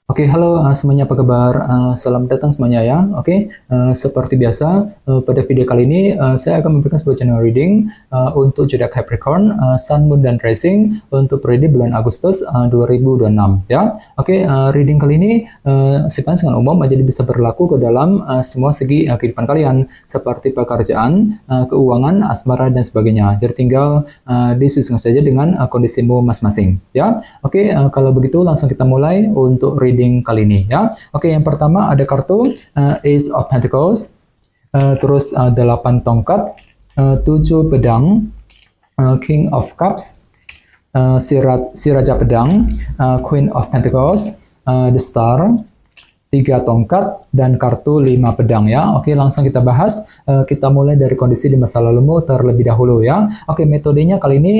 Oke, halo semuanya, apa kabar? Selamat datang semuanya ya. Oke, seperti biasa, pada video kali ini saya akan memberikan sebuah channel reading untuk zodiak Capricorn, Sun, Moon, dan Rising untuk periode bulan Agustus 2026 ya. Oke, reading kali ini sifatnya sangat umum, jadi bisa berlaku ke dalam semua segi kehidupan kalian, seperti pekerjaan, keuangan, asmara, dan sebagainya. Jadi tinggal disesuaikan saja dengan kondisimu masing-masing ya. Oke, kalau begitu langsung kita mulai untuk reading kali ini ya. Oke, yang pertama ada kartu Ace of Pentacles, terus 8 tongkat, 7 pedang, King of Cups, si Raja Pedang, Queen of Pentacles, The Star, 3 tongkat, dan kartu 5 pedang ya. Oke, langsung kita bahas. Kita mulai dari kondisi di masa lalumu terlebih dahulu ya. Oke, metodenya kali ini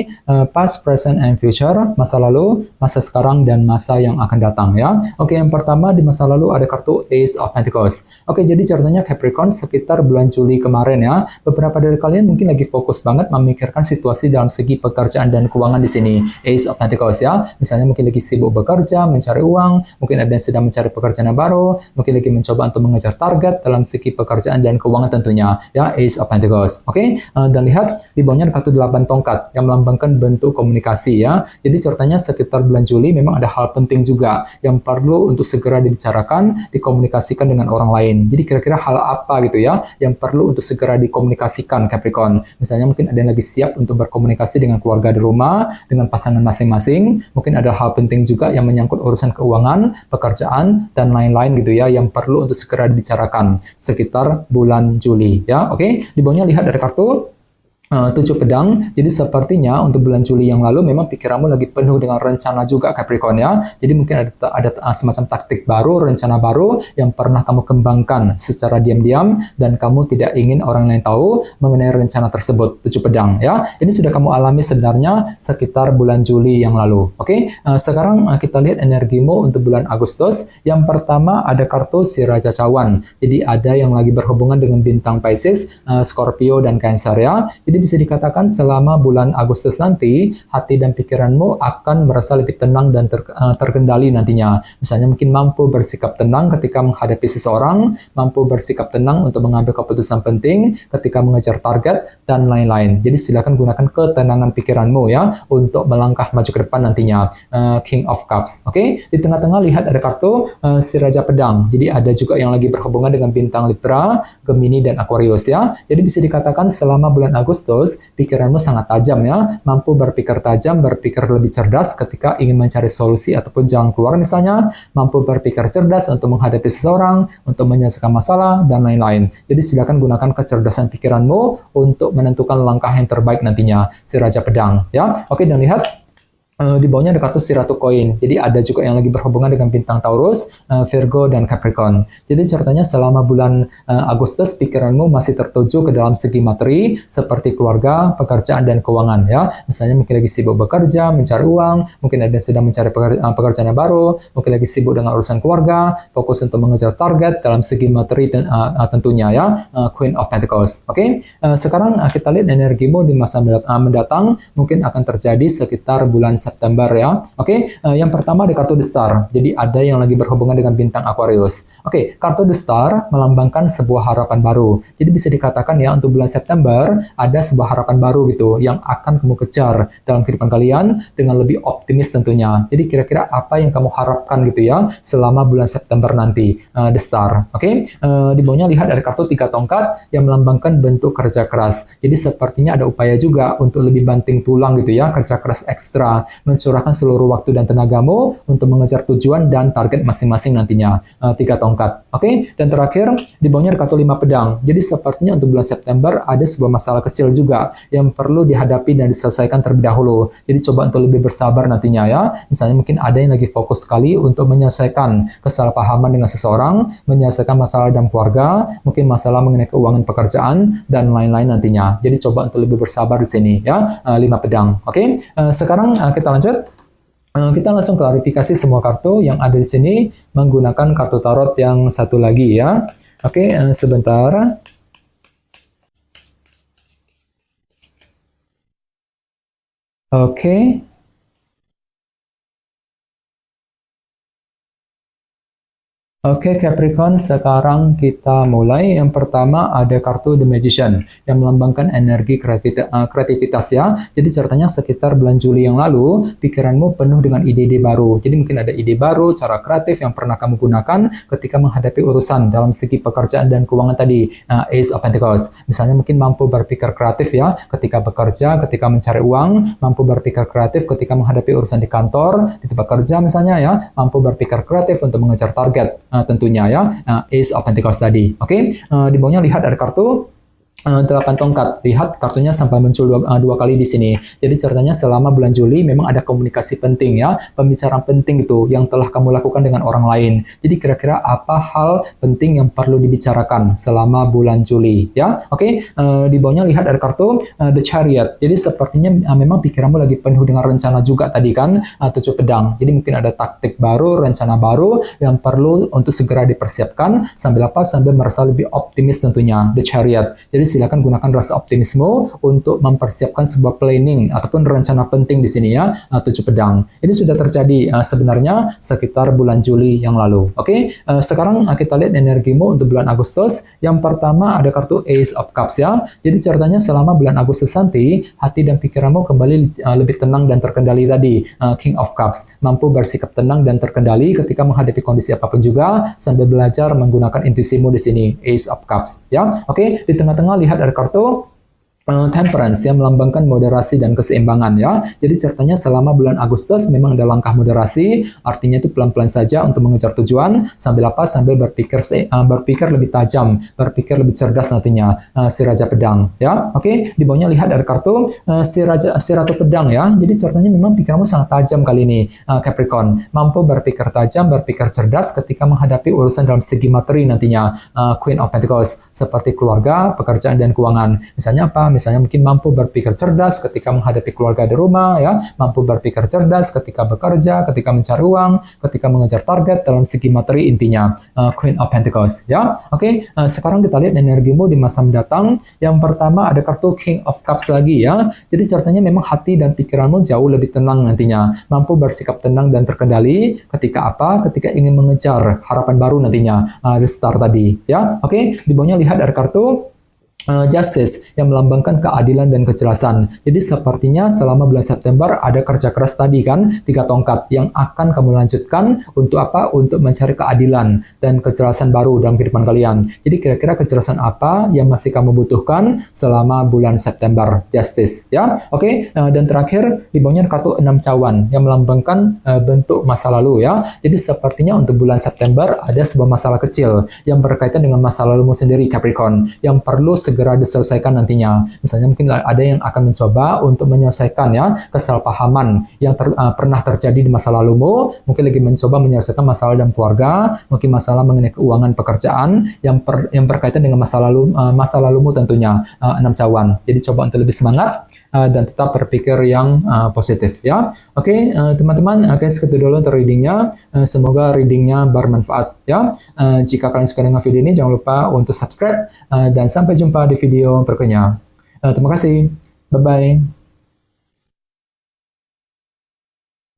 past, present, and future. Masa lalu, masa sekarang, dan masa yang akan datang ya. Oke, yang pertama di masa lalu ada kartu Ace of Pentacles. Oke, jadi ceritanya Capricorn sekitar bulan Juli kemarin ya. Beberapa dari kalian mungkin lagi fokus banget memikirkan situasi dalam segi pekerjaan dan keuangan di sini. Ace of Pentacles ya. Misalnya mungkin lagi sibuk bekerja, mencari uang, mungkin ada yang sedang mencari pekerjaan yang baru, mungkin lagi mencoba untuk mengejar target dalam segi pekerjaan dan keuangan tentunya ya, Ace of Pentacles. Oke, dan lihat di bawahnya ada kartu 8 tongkat yang melambangkan bentuk komunikasi ya. Jadi ceritanya sekitar bulan Juli memang ada hal penting juga yang perlu untuk segera dibicarakan, dikomunikasikan dengan orang lain. Jadi kira-kira hal apa gitu ya yang perlu untuk segera dikomunikasikan Capricorn. Misalnya mungkin ada yang lagi siap untuk berkomunikasi dengan keluarga di rumah, dengan pasangan masing-masing. Mungkin ada hal penting juga yang menyangkut urusan keuangan, pekerjaan, dan lain-lain gitu ya yang perlu untuk segera dibicarakan sekitar bulan Juli ya. Oke, di bawahnya lihat ada kartu 7 pedang. Jadi sepertinya untuk bulan Juli yang lalu memang pikiranmu lagi penuh dengan rencana juga Capricorn ya. Jadi mungkin ada semacam taktik baru, rencana baru yang pernah kamu kembangkan secara diam-diam dan kamu tidak ingin orang lain tahu mengenai rencana tersebut. 7 pedang ya. Ini sudah kamu alami sebenarnya sekitar bulan Juli yang lalu. Oke, sekarang kita lihat energimu untuk bulan Agustus. Yang pertama ada kartu si Raja Cawan. Jadi ada yang lagi berhubungan dengan bintang Pisces, Scorpio, dan Cancer ya. Jadi bisa dikatakan selama bulan Agustus nanti, hati dan pikiranmu akan merasa lebih tenang dan terkendali nantinya. Misalnya mungkin mampu bersikap tenang ketika menghadapi seseorang, mampu bersikap tenang untuk mengambil keputusan penting ketika mengejar target, dan lain-lain. Jadi silakan gunakan ketenangan pikiranmu ya untuk melangkah maju ke depan nantinya. King of Cups. Oke, di tengah-tengah lihat ada kartu si Raja Pedang. Jadi ada juga yang lagi berhubungan dengan bintang Libra, Gemini, dan Aquarius ya. Jadi bisa dikatakan selama bulan Agustus, pikiranmu sangat tajam ya, mampu berpikir tajam, berpikir lebih cerdas ketika ingin mencari solusi ataupun jalan keluar misalnya, mampu berpikir cerdas untuk menghadapi seseorang, untuk menyelesaikan masalah, dan lain-lain. Jadi silakan gunakan kecerdasan pikiranmu untuk menentukan langkah yang terbaik nantinya, si Raja Pedang ya. Oke, dan lihat di bawahnya ada kartu si Ratu Koin. Jadi ada juga yang lagi berhubungan dengan bintang Taurus, Virgo, dan Capricorn. Jadi ceritanya selama bulan Agustus pikiranmu masih tertuju ke dalam segi materi seperti keluarga, pekerjaan, dan keuangan ya. Misalnya mungkin lagi sibuk bekerja, mencari uang, mungkin ada yang sedang mencari pekerjaan yang baru, mungkin lagi sibuk dengan urusan keluarga, fokus untuk mengejar target dalam segi materi tentunya ya, Queen of Pentacles. Oke, sekarang kita lihat energimu di masa mendatang mungkin akan terjadi sekitar bulan September ya. Oke, yang pertama di kartu The Star. Jadi ada yang lagi berhubungan dengan bintang Aquarius. Oke, kartu The Star melambangkan sebuah harapan baru. Jadi bisa dikatakan ya untuk bulan September ada sebuah harapan baru gitu yang akan kamu kejar dalam kehidupan kalian dengan lebih optimis tentunya. Jadi kira-kira apa yang kamu harapkan gitu ya selama bulan September nanti, The Star. Oke, di bawahnya lihat ada kartu 3 tongkat yang melambangkan bentuk kerja keras. Jadi sepertinya ada upaya juga untuk lebih banting tulang gitu ya, kerja keras ekstra, mencurahkan seluruh waktu dan tenagamu untuk mengejar tujuan dan target masing-masing nantinya. 3 tongkat. Oke, dan terakhir di bawahnya ada kartu 5 pedang. Jadi sepertinya untuk bulan September ada sebuah masalah kecil juga yang perlu dihadapi dan diselesaikan terlebih dahulu. Jadi coba untuk lebih bersabar nantinya ya. Misalnya mungkin ada yang lagi fokus sekali untuk menyelesaikan kesalahpahaman dengan seseorang, menyelesaikan masalah dalam keluarga, mungkin masalah mengenai keuangan pekerjaan, dan lain-lain nantinya. Jadi coba untuk lebih bersabar di sini ya, 5 pedang. Oke, sekarang kita lanjut. Kita langsung klarifikasi semua kartu yang ada di sini menggunakan kartu tarot yang satu lagi ya. Oke, sebentar. Oke, Oke Capricorn, sekarang kita mulai. Yang pertama ada kartu The Magician yang melambangkan energi kreativitas ya. Jadi ceritanya sekitar bulan Juli yang lalu, pikiranmu penuh dengan ide-ide baru. Jadi mungkin ada ide baru, cara kreatif yang pernah kamu gunakan ketika menghadapi urusan dalam segi pekerjaan dan keuangan tadi. Ace of Pentacles. Misalnya mungkin mampu berpikir kreatif ya ketika bekerja, ketika mencari uang, mampu berpikir kreatif ketika menghadapi urusan di kantor, di tempat kerja misalnya ya, mampu berpikir kreatif untuk mengejar target. Tentunya ya, Ace of Pentacles tadi. Oke, di bawahnya lihat ada kartu 8 tongkat. Lihat kartunya sampai muncul dua kali di sini. Jadi ceritanya selama bulan Juli memang ada komunikasi penting ya, pembicaraan penting itu yang telah kamu lakukan dengan orang lain. Jadi kira-kira apa hal penting yang perlu dibicarakan selama bulan Juli ya? Oke, di bawahnya lihat ada kartu The Chariot. Jadi sepertinya memang pikiranmu lagi penuh dengan rencana juga tadi kan, 7 pedang. Jadi mungkin ada taktik baru, rencana baru yang perlu untuk segera dipersiapkan sambil apa? Sambil merasa lebih optimis tentunya. The Chariot. Jadi silakan gunakan rasa optimisme untuk mempersiapkan sebuah planning ataupun rencana penting di sini ya, 7 pedang. Ini sudah terjadi sebenarnya sekitar bulan Juli yang lalu. Oke, sekarang kita lihat energimu untuk bulan Agustus. Yang pertama ada kartu Ace of Cups ya. Jadi ceritanya selama bulan Agustus nanti, hati dan pikiranmu kembali lebih tenang dan terkendali tadi. King of Cups, mampu bersikap tenang dan terkendali ketika menghadapi kondisi apapun juga sambil belajar menggunakan intuisimu di sini, Ace of Cups ya. Oke, di tengah-tengah lihat ada kartu Temperance yang melambangkan moderasi dan keseimbangan ya. Jadi ceritanya selama bulan Agustus memang ada langkah moderasi, artinya itu pelan-pelan saja untuk mengejar tujuan sambil apa? Sambil berpikir lebih tajam, berpikir lebih cerdas nantinya. Si Raja Pedang ya. Oke, di bawahnya lihat ada kartu si Ratu Pedang ya. Jadi ceritanya memang pikiranmu sangat tajam kali ini Capricorn, mampu berpikir tajam, berpikir cerdas ketika menghadapi urusan dalam segi materi nantinya. Queen of Pentacles seperti keluarga, pekerjaan dan keuangan. Misalnya apa? Misalnya mungkin mampu berpikir cerdas ketika menghadapi keluarga di rumah, ya, mampu berpikir cerdas ketika bekerja, ketika mencari uang, ketika mengejar target dalam segi materi intinya. Queen of Pentacles, ya. Oke, sekarang kita lihat energimu di masa mendatang. Yang pertama ada kartu King of Cups lagi ya. Jadi ceritanya memang hati dan pikiranmu jauh lebih tenang nantinya, mampu bersikap tenang dan terkendali ketika apa? Ketika ingin mengejar harapan baru nantinya. Restart tadi, ya. Oke, di bawahnya lihat ada kartu Justice yang melambangkan keadilan dan kejelasan. Jadi sepertinya selama bulan September ada kerja keras tadi kan, 3 tongkat yang akan kamu lanjutkan untuk apa? Untuk mencari keadilan dan kejelasan baru dalam kehidupan kalian. Jadi kira-kira kejelasan apa yang masih kamu butuhkan selama bulan September? Justice ya. Oke, dan terakhir di bawahnya kartu 6 cawan yang melambangkan bentuk masa lalu ya. Jadi sepertinya untuk bulan September ada sebuah masalah kecil yang berkaitan dengan masa lalumu sendiri Capricorn yang perlu segera diselesaikan nantinya. Misalnya mungkin ada yang akan mencoba untuk menyelesaikan ya kesalahpahaman yang pernah terjadi di masa lalumu, mungkin lagi mencoba menyelesaikan masalah dalam keluarga, mungkin masalah mengenai keuangan pekerjaan yang berkaitan dengan masa lalumu tentunya. 6 cawan. Jadi coba untuk lebih semangat dan tetap berpikir yang positif ya. Oke, teman-teman, segitu dulu untuk readingnya. Semoga readingnya bermanfaat ya. Jika kalian suka dengan video ini, jangan lupa untuk subscribe dan sampai jumpa di video berikutnya. Terima kasih. Bye-bye.